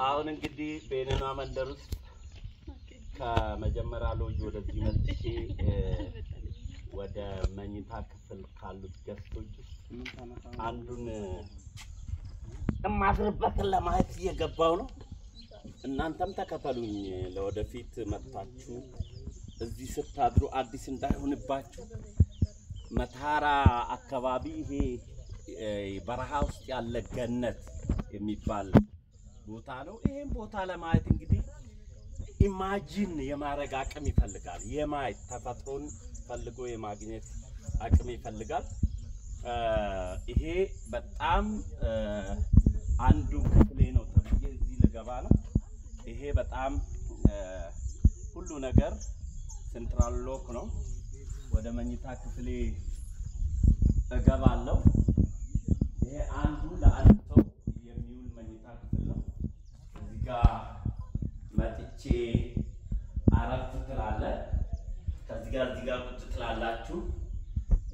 አሁን እንግዲህ በእኔና መንደር ውስጥ ከመጀመሪያ ሎጅ ወደዚህ መጥቼ ወደ መኝታ ክፍል ካሉት ገስቶች አንዱን እማድርበትን ለማየት እየገባው ነው። እናንተም ተከተሉኝ። ለወደፊት መጣችሁ እዚህ ስታድሩ አዲስ እንዳይሆንባችሁ። መታራ አካባቢ ይሄ በረሃ ውስጥ ያለ ገነት የሚባል ቦታ ነው። ይሄን ቦታ ለማየት እንግዲህ ኢማጂን የማረግ አቅም ይፈልጋል። የማየት ተፈጥሮን ፈልጎ የማግኘት አቅም ይፈልጋል። ይሄ በጣም አንዱ ክፍሌ ነው ተብዬ እዚህ ልገባ ነው። ይሄ በጣም ሁሉ ነገር ሴንትራል ሎክ ነው። ወደ መኝታ ክፍሌ እገባለሁ። ይሄ አንዱ ለአንድ ሰው የሚውል መኝታ ክፍል ነው። እዚህ ጋር መጥቼ አረፍ ትላለ። ከዚህ ጋር ቁጭ ትላላችሁ።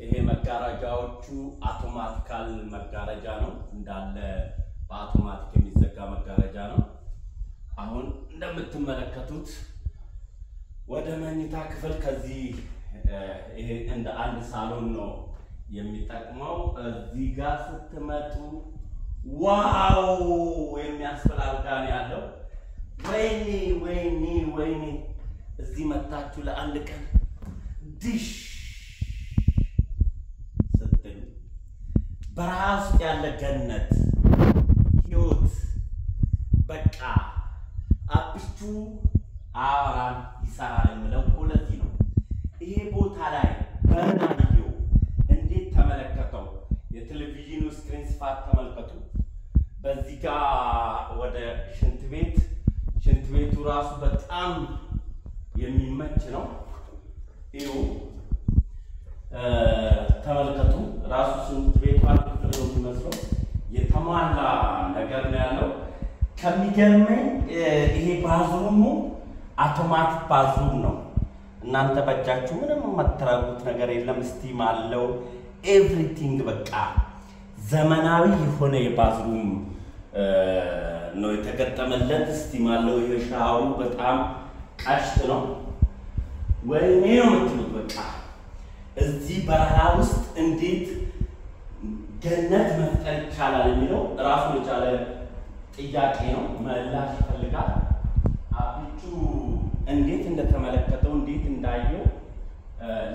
ይሄ መጋረጃዎቹ አውቶማቲካል መጋረጃ ነው። እንዳለ በአውቶማቲክ የሚዘጋ መጋረጃ ነው። አሁን እንደምትመለከቱት ወደ መኝታ ክፍል ከዚህ ይሄ እንደ አንድ ሳሎን ነው የሚጠቅመው። እዚህ ጋር ስትመጡ ዋው የሚያስፈላ አልጋ ነው ያለው። ወይኔ እዚህ መጣችሁ ለአንድ ቀን ዲሽ ስትሉ በራስ ያለ ገነት ህይወት በቃ አብቹ አራን ይሰራል የሚለው ለዚህ ነው። ይሄ ቦታ ላይ በራዲዮ እንዴት ተመለከተው? የቴሌቪዥኑ ስክሪን ስፋት ተመልከቱ። በዚህ ጋር ወደ ሽንት ቤቱ ራሱ በጣም የሚመች ነው። ይሄው ተመልከቱ። ራሱ ሽንት ቤቱ አጥቶ ነው የሚመስለው። የተሟላ ነገር ነው ያለው። ከሚገርመኝ ይሄ ባዝሩሙ አውቶማቲክ ባዝሩም ነው። እናንተ በእጃችሁ ምንም የማትራጉት ነገር የለም። ስቲም አለው። ኤቭሪቲንግ በቃ ዘመናዊ የሆነ የባዝሩም ነው የተገጠመለት። ስቲም አለው። የሻወሩ በጣም ቀሽት ነው። ወይኔ ነው የምትሉት በቃ እዚህ በረሃ ውስጥ እንዴት ገነት መፍጠር ይቻላል የሚለው ራሱን የቻለ ጥያቄ ነው። ምላሽ ይፈልጋል። አብቹ እንዴት እንደተመለከተው እንዴት እንዳየው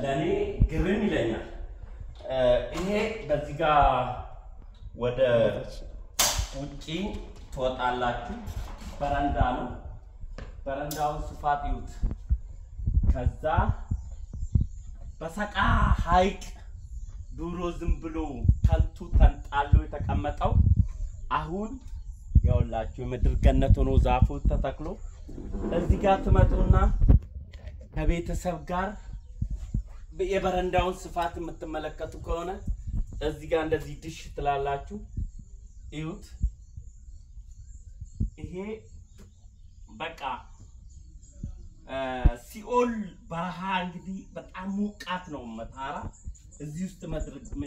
ለኔ ግርም ይለኛል። ይሄ በዚህ ጋር ወደ ውጪ ትወጣላችሁ። በረንዳ ነው። በረንዳውን ስፋት ይዩት። ከዛ በሰቃ ሐይቅ ዱሮ ዝም ብሎ ከንቱ ተንጣሎ የተቀመጠው አሁን ያውላችሁ የምድር ገነት ሆኖ ዛፎች ተተክሎ እዚህ ጋር ትመጡና ከቤተሰብ ጋር የበረንዳውን ስፋት የምትመለከቱ ከሆነ እዚህ ጋር እንደዚህ ድሽ ትላላችሁ። እዩት። ይሄ በቃ ሲኦል በረሃ እንግዲህ በጣም ሙቃት ነው መታራ። እዚህ ውስጥ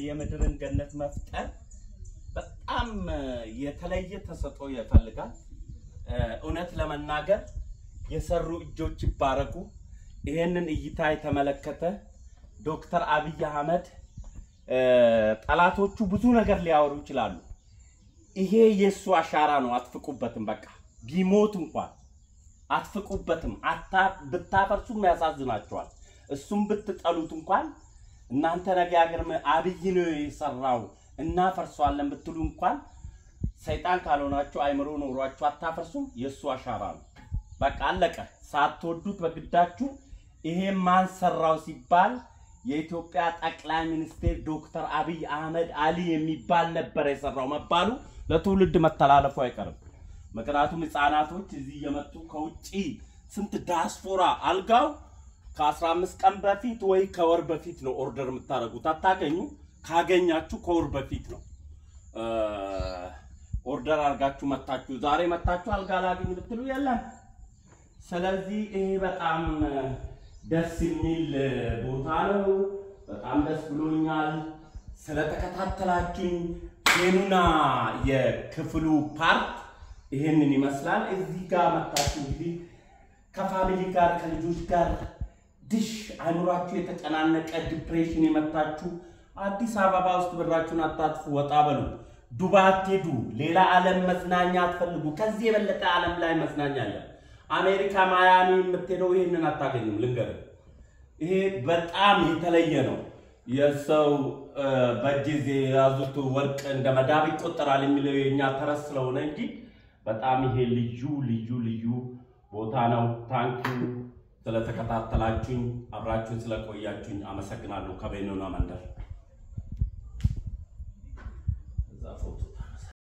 የምድርን ገነት መፍጠር በጣም የተለየ ተሰጥኦ ይፈልጋል። እውነት ለመናገር የሰሩ እጆች ይባረኩ። ይሄንን እይታ የተመለከተ ዶክተር አብይ አህመድ ጠላቶቹ ብዙ ነገር ሊያወሩ ይችላሉ። ይሄ የሱ አሻራ ነው። አትፍቁበትም። በቃ ቢሞት እንኳን አትፍቁበትም። ብታፈርሱም ያሳዝናቸዋል። እሱም ብትጠሉት እንኳን እናንተ ነገ ሀገር አብይ ነው የሰራው እናፈርሷለን ብትሉ እንኳን ሰይጣን ካልሆናችሁ አይምሮ ኖሯችሁ አታፈርሱም። የሱ አሻራ ነው። በቃ አለቀ። ሳትወዱት በግዳችሁ ይሄ ማን ሰራው ሲባል የኢትዮጵያ ጠቅላይ ሚኒስትር ዶክተር አብይ አህመድ አሊ የሚባል ነበር የሰራው መባሉ ለትውልድ መተላለፉ አይቀርም። ምክንያቱም ህፃናቶች እዚህ የመጡ ከውጪ ስንት ዳስፖራ አልጋው ከ15 ቀን በፊት ወይ ከወር በፊት ነው ኦርደር የምታረጉት። አታገኙ። ካገኛችሁ ከወር በፊት ነው ኦርደር አርጋችሁ መጣችሁ። ዛሬ መጣችሁ አልጋ ላገኝ ብትሉ የለም። ስለዚህ ይሄ በጣም ደስ የሚል ቦታ ነው። በጣም ደስ ብሎኛል ስለተከታተላችሁኝ። የኑና የክፍሉ ፓርት ይሄንን ይመስላል እዚህ ጋር መጣችሁ እንግዲህ ከፋሚሊ ጋር ከልጆች ጋር ድሽ አይኑራችሁ የተጨናነቀ ዲፕሬሽን የመጣችሁ አዲስ አበባ ውስጥ ብራችሁን አጣጥፉ ወጣ በሉ ዱባይ አትሄዱ ሌላ ዓለም መዝናኛ አትፈልጉ ከዚህ የበለጠ ዓለም ላይ መዝናኛ አለ አሜሪካ ማያሚ የምትሄደው ይሄንን አታገኙም ልንገር ይሄ በጣም የተለየ ነው የሰው በጅዜ ያዙት ወርቅ እንደ መዳብ ይቆጠራል የሚለው የኛ ተረስ ስለሆነ እንጂ በጣም ይሄ ልዩ ቦታ ነው ታንኪዩ ስለተከታተላችሁኝ አብራችሁን ስለቆያችሁኝ አመሰግናለሁ ከቤኑና መንደር እዛ ፎቶ